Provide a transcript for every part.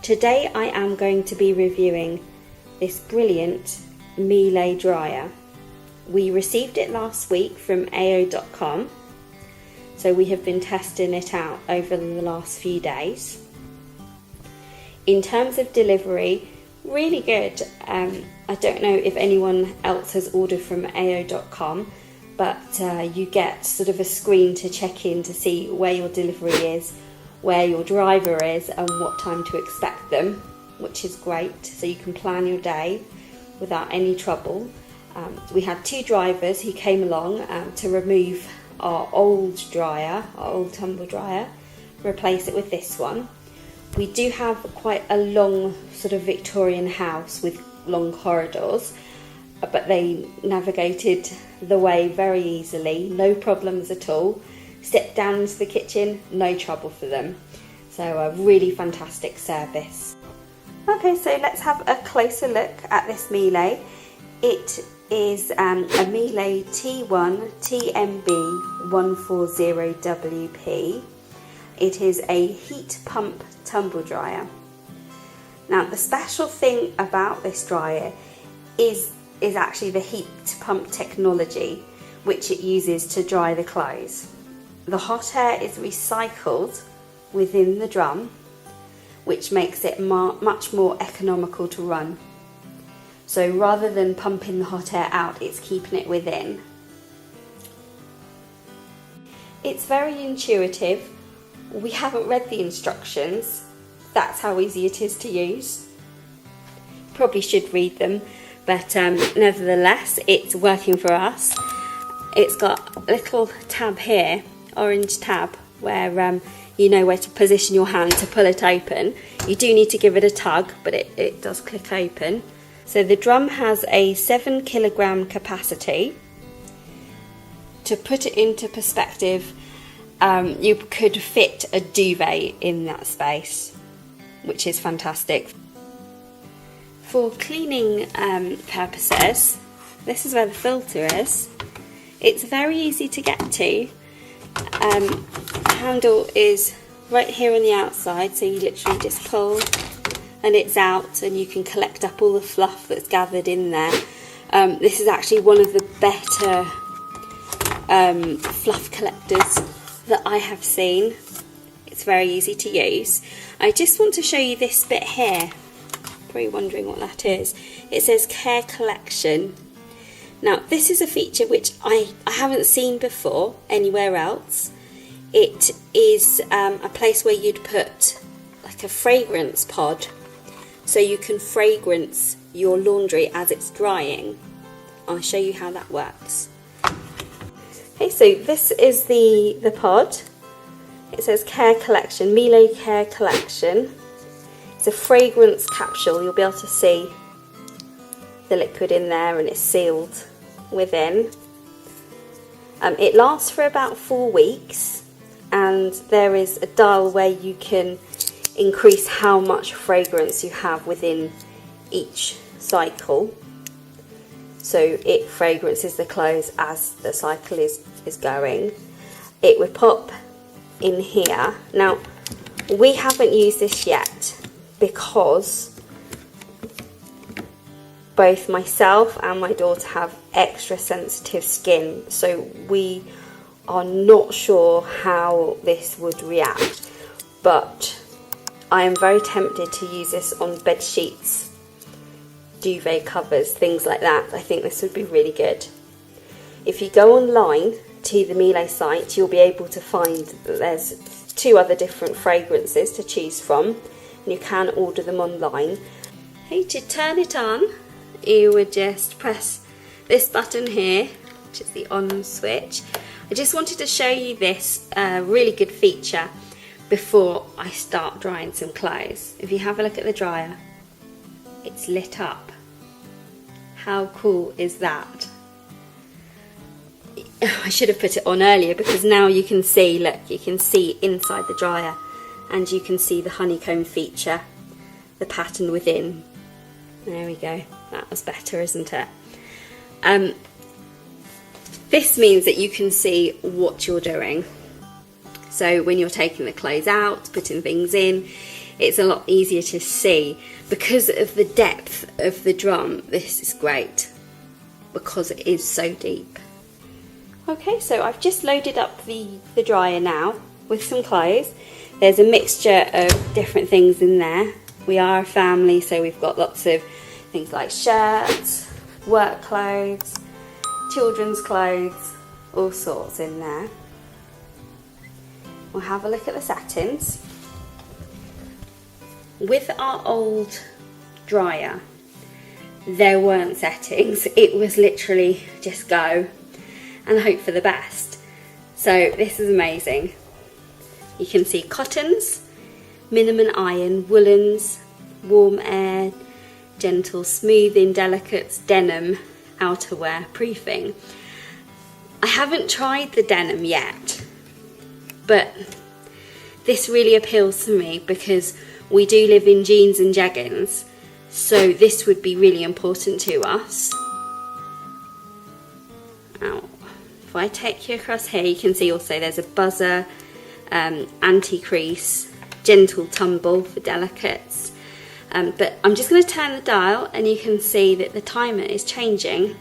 Today I am going to be reviewing this brilliant Miele dryer. We received it last week from AO.com, so we have been testing it out over the last few days. In terms of delivery, really good. I don't know if anyone else has ordered from AO.com, but you get sort of a screen to check in to see where your delivery is, where your driver is and what time to expect them, which is great, so you can plan your day without any trouble. We had two drivers who came along to remove our old dryer, our old tumble dryer, replace it with this one. We do have quite a long sort of Victorian house with long corridors, but they navigated the way very easily, no problems at all. Step down into the kitchen, no trouble for them. So a really fantastic service. Okay, so let's have a closer look at this Miele. It is a Miele T1 TMB 140WP. It is a heat pump tumble dryer. Now the special thing about this dryer is actually the heat pump technology which it uses to dry the clothes. The hot air is recycled within the drum, which makes it much more economical to run. So rather than pumping the hot air out, it's keeping it within. It's very intuitive. We haven't read the instructions. That's how easy it is to use. Probably should read them, but nevertheless, it's working for us. It's got a little tab here, orange tab, where you know where to position your hand to pull it open. You do need to give it a tug, but it does click open. So the drum has a 7 kilogram capacity. To put it into perspective, you could fit a duvet in that space, which is fantastic. For cleaning purposes, this is where the filter is. It's very easy to get to. The handle is right here on the outside, so you literally just pull and it's out, and you can collect up all the fluff that's gathered in there. This is actually one of the better fluff collectors that I have seen. It's very easy to use. I just want to show you this bit here. Probably wondering what that is. It says Care Collection. Now this is a feature which I haven't seen before anywhere else. It is a place where you'd put like a fragrance pod, so you can fragrance your laundry as it's drying. I'll show you how that works. Okay, so this is the pod. It says Care Collection, Miele Care Collection. It's a fragrance capsule. You'll be able to see the liquid in there, and it's sealed within. It lasts for about 4 weeks, and there is a dial where you can increase how much fragrance you have within each cycle. So it fragrances the clothes as the cycle is going. It would pop in here. Now we haven't used this yet because both myself and my daughter have extra sensitive skin, so we are not sure how this would react, but I am very tempted to use this on bed sheets, duvet covers, things like that. I think this would be really good. If you go online to the Miele site, you'll be able to find that there's 2 other different fragrances to choose from, and you can order them online. Okay, to turn it on, you would just press this button here, which is the on switch. I just wanted to show you this really good feature before I start drying some clothes. If you have a look at the dryer, it's lit up. How cool is that? I should have put it on earlier, because now you can see, look, you can see inside the dryer, and you can see the honeycomb feature, the pattern within. There we go, that was better, isn't it? This means that you can see what you're doing. So when you're taking the clothes out, putting things in, it's a lot easier to see. Because of the depth of the drum, this is great because it is so deep. Okay, so I've just loaded up the dryer now with some clothes. There's a mixture of different things in there. We are a family, so we've got lots of things like shirts, work clothes, children's clothes, all sorts in there. We'll have a look at the settings. With our old dryer, there weren't settings. It was literally just go and hope for the best. So this is amazing. You can see cottons, minimum iron, woolens, warm air, gentle smoothing, delicates, denim, outerwear, proofing. I haven't tried the denim yet, but this really appeals to me because we do live in jeans and jeggings, so this would be really important to us. Now, if I take you across here, you can see also there's a buzzer, anti-crease, gentle tumble for delicates. But I'm just going to turn the dial and you can see that the timer is changing.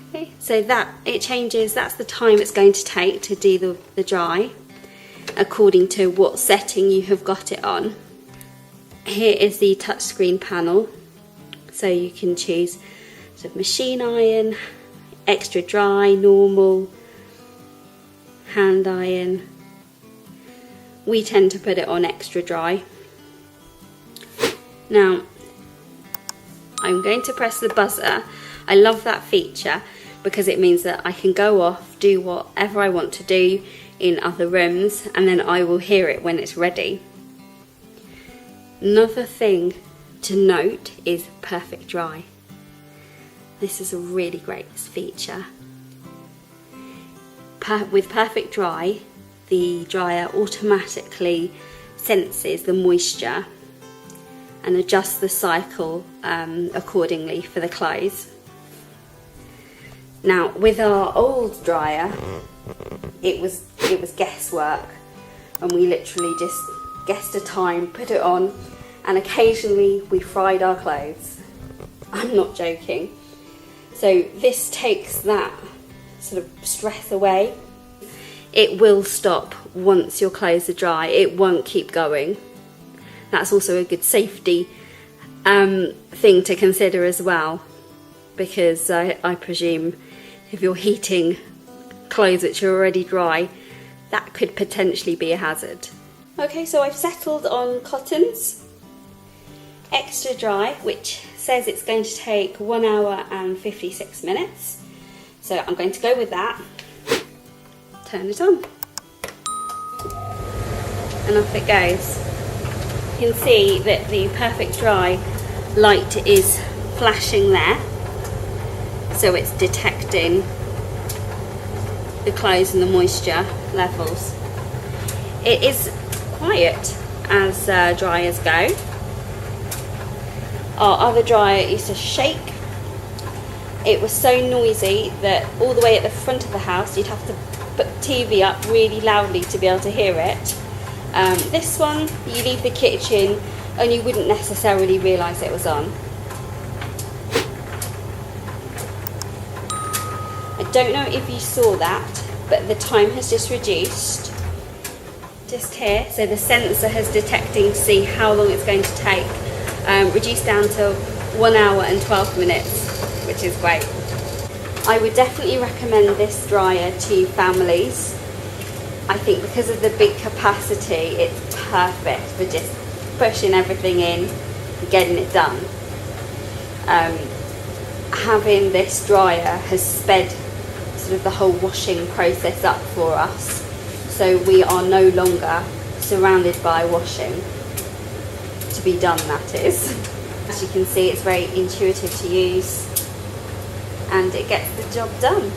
Okay, so that it changes, that's the time it's going to take to do the dry, according to what setting you have got it on. Here is the touchscreen panel, so you can choose sort of machine iron, extra dry, normal, hand iron. We tend to put it on extra dry. Now, I'm going to press the buzzer. I love that feature because it means that I can go off, do whatever I want to do in other rooms, and then I will hear it when it's ready. Another thing to note is perfect dry. This is a really great feature. With perfect dry, the dryer automatically senses the moisture and adjusts the cycle accordingly for the clothes. Now, with our old dryer, it was guesswork, and we literally just guessed a time, put it on, and occasionally we fried our clothes. I'm not joking. So this takes that sort of stress away. It will stop once your clothes are dry. It won't keep going. That's also a good safety thing to consider as well, because I presume if you're heating clothes which are already dry, that could potentially be a hazard. Okay, so I've settled on cottons, extra dry, which says it's going to take 1 hour and 56 minutes. So I'm going to go with that. Turn it on. And off it goes. You can see that the perfect dry light is flashing there. So it's detecting the clothes and the moisture levels. It is quiet as dryers go. Our other dryer used to shake. It was so noisy that all the way at the front of the house you'd have to put the TV up really loudly to be able to hear it. This one, you leave the kitchen and you wouldn't necessarily realise it was on. I don't know if you saw that, but the time has just reduced. Just here, so the sensor has detecting to see how long it's going to take. Reduced down to 1 hour and 12 minutes, which is great. I would definitely recommend this dryer to families. I think because of the big capacity, it's perfect for just pushing everything in and getting it done. Having this dryer has sped sort of the whole washing process up for us, so we are no longer surrounded by washing to be done, that is. As you can see, it's very intuitive to use and it gets the job done.